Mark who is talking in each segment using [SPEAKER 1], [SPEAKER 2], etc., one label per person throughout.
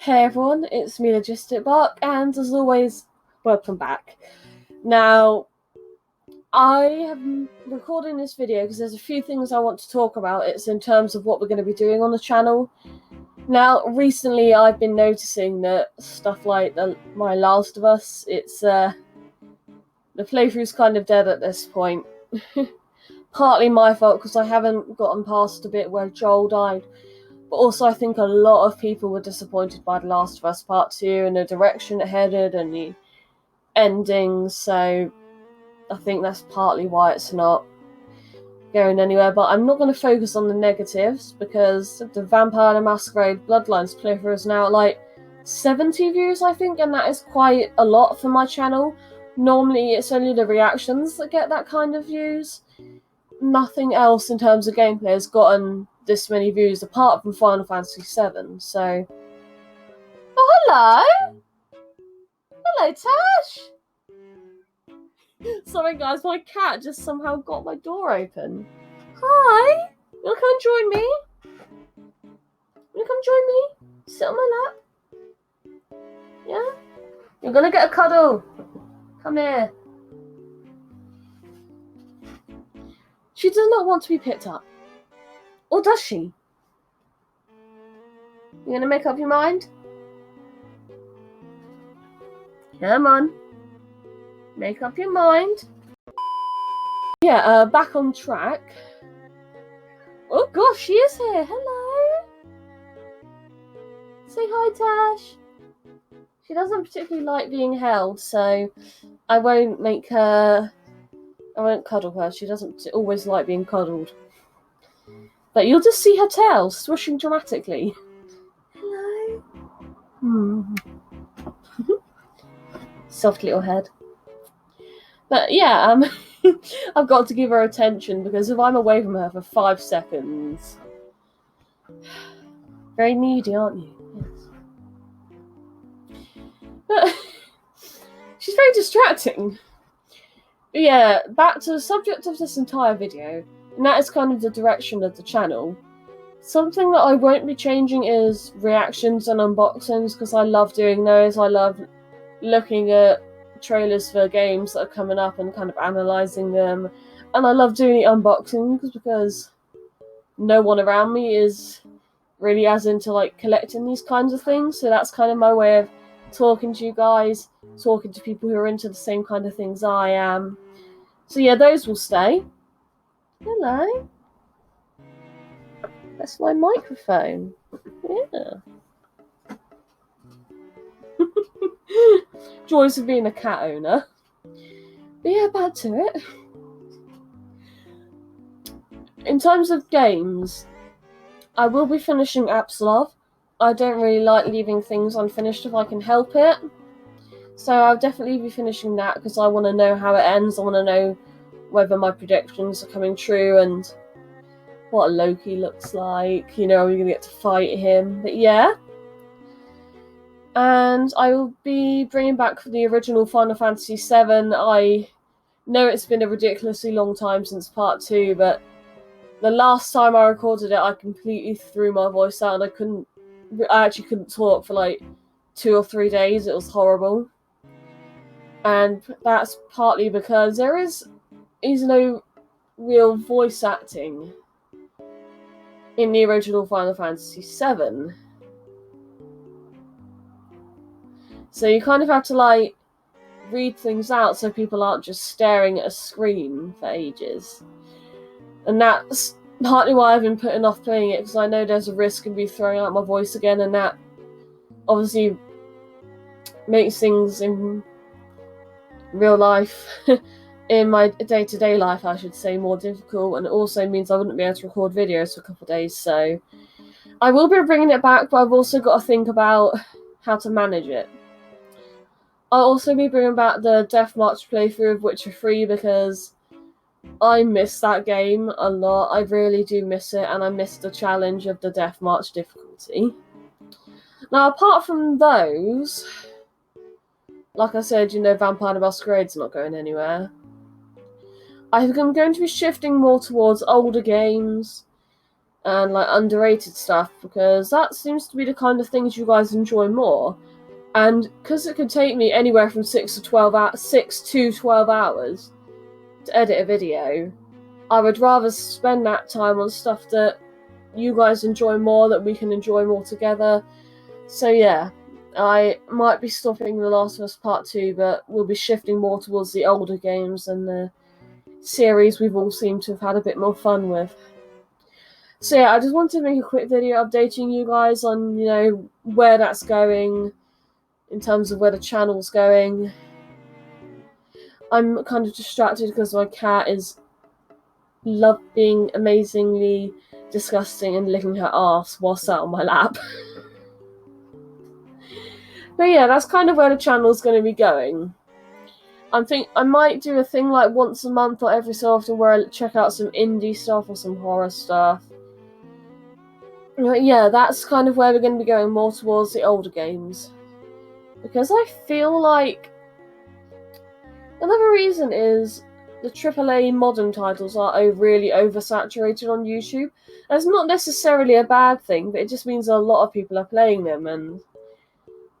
[SPEAKER 1] Hey everyone, it's me, Logistic Bark, and as always, welcome back. Now, I am recording this video because there's a few things I want to talk about. It's in terms of what we're going to be doing on the channel. Now, recently I've been noticing that stuff like My Last of Us, the playthrough's kind of dead at this point. Partly my fault because I haven't gotten past the bit where Joel died. But also, I think a lot of people were disappointed by The Last of Us Part 2 and the direction it headed and the ending, so I think that's partly why it's not going anywhere. But I'm not going to focus on the negatives because the Vampire the Masquerade Bloodlines playthrough is now at like 70 views, I think, and that is quite a lot for my channel. Normally, it's only the reactions that get that kind of views. Nothing else in terms of gameplay has gotten this many views apart from Final Fantasy VII, so... Oh, hello! Hello, Tash! Sorry guys, my cat just somehow got my door open. Hi! You wanna come join me? You wanna come join me? Sit on my lap? Yeah? You're gonna get a cuddle. Come here. She does not want to be picked up. Or does she? You gonna make up your mind? Come on. Make up your mind. Yeah, back on track. Oh gosh, she is here. Hello. Say hi, Tash. She doesn't particularly like being held, so I won't cuddle her. She doesn't always like being cuddled. But you'll just see her tail swishing dramatically. Hello. Soft little head. But yeah, I've got to give her attention because if I'm away from her for 5 seconds... Very needy, aren't you? Yes. But she's very distracting. But yeah, back to the subject of this entire video, and that is kind of the direction of the channel. Something that I won't be changing is reactions and unboxings, because I love doing those. I love looking at trailers for games that are coming up and kind of analysing them. And I love doing the unboxings because no one around me is really as into like collecting these kinds of things. So that's kind of my way of talking to you guys, talking to people who are into the same kind of things I am. So yeah, those will stay. Hello. That's my microphone. Yeah. Joys of being a cat owner. But yeah, back to it. In terms of games, I will be finishing Apsulov. I don't really like leaving things unfinished if I can help it. So I'll definitely be finishing that because I want to know how it ends. I want to know whether my predictions are coming true and what Loki looks like. You know, are we going to get to fight him? But yeah. And I will be bringing back the original Final Fantasy VII. I know it's been a ridiculously long time since Part 2, but the last time I recorded it, I completely threw my voice out and I actually couldn't talk for like 2 or 3 days. It was horrible. And that's partly because there is no real voice acting in the original Final Fantasy VII. So you kind of have to like read things out so people aren't just staring at a screen for ages. And that's partly why I've been putting off playing it, because I know there's a risk of me throwing out my voice again, and that obviously makes things in real life, in my day-to-day life, I should say, more difficult, and it also means I wouldn't be able to record videos for a couple of days, so I will be bringing it back, but I've also got to think about how to manage it. I'll also be bringing back the Death March playthrough of Witcher 3 because I miss that game a lot. I really do miss it, and I miss the challenge of the Death March difficulty. Now, apart from those, like I said, you know, Vampire the Masquerade's not going anywhere. I'm going to be shifting more towards older games and like underrated stuff, because that seems to be the kind of things you guys enjoy more. And because it could take me anywhere from 6 to 12 hours to edit a video, I would rather spend that time on stuff that you guys enjoy more, that we can enjoy more together. So yeah, I might be stopping The Last of Us Part 2, but we'll be shifting more towards the older games and the series we've all seemed to have had a bit more fun with. So yeah, I just wanted to make a quick video updating you guys on, where that's going, in terms of where the channel's going. I'm kind of distracted because my cat is being amazingly disgusting and licking her arse while sat on my lap. But yeah, that's kind of where the channel's going to be going. I might do a thing like once a month or every so often where I check out some indie stuff or some horror stuff. But yeah, that's kind of where we're going to be going, more towards the older games. Because I feel like another reason is the AAA modern titles are really oversaturated on YouTube. That's not necessarily a bad thing, but it just means a lot of people are playing them, and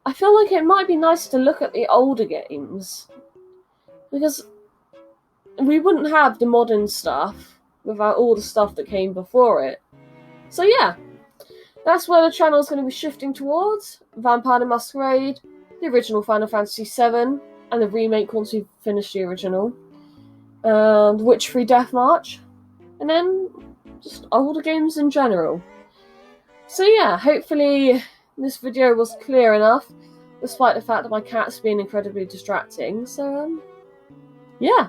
[SPEAKER 1] I feel like it might be nice to look at the older games, because we wouldn't have the modern stuff without all the stuff that came before it. So yeah, that's where the channel is going to be shifting towards. Vampire the Masquerade, the original Final Fantasy VII, and the remake once we've finished the original, and Witch-Free Deathmarch, and then just older games in general. So yeah, hopefully this video was clear enough, despite the fact that my cat's been incredibly distracting. So yeah.